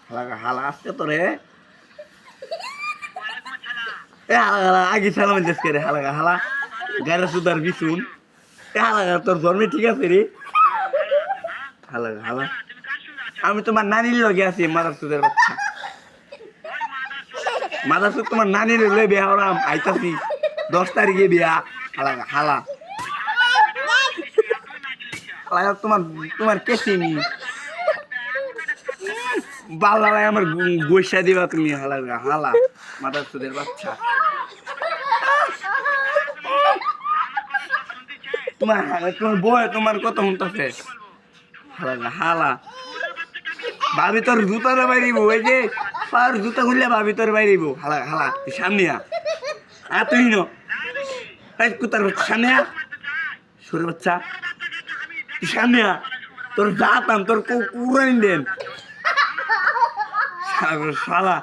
হালা হালা আসছে তো রে এ হালা হালা আগে সালাম দিস রে হালা হালা গাড়ি সুদার বিছুন এ হালা তোর জন্মে ঠিক আছে রে হালা হালা আমি তোমার নানির লগে আছি মাদার সুদের বাচ্চা মাদার সুদ তোমার নানির লগে বিয়া হলাম আইতাছি 10 তারিখে বিয়া হালা হালা হালা তোমার তোমার কেসিনি বাল্লায় আমার বৈশা দিবা তুমি হালা হালা মাদার সুদের বাচ্চা তোমার তোমার বয় তোমার কত শুনতেছে হালা হালা ভাবি তোর জুতাটা বাইরিব ওই যে পার জুতা খুললে ভাবি তোর বাইরিব হালা হালা তুই সামনে আ তুই নো কুতার সামনে সরে বাচ্চা তুই সামনে তোর যাতাম তোর কুরাইন দেন শালা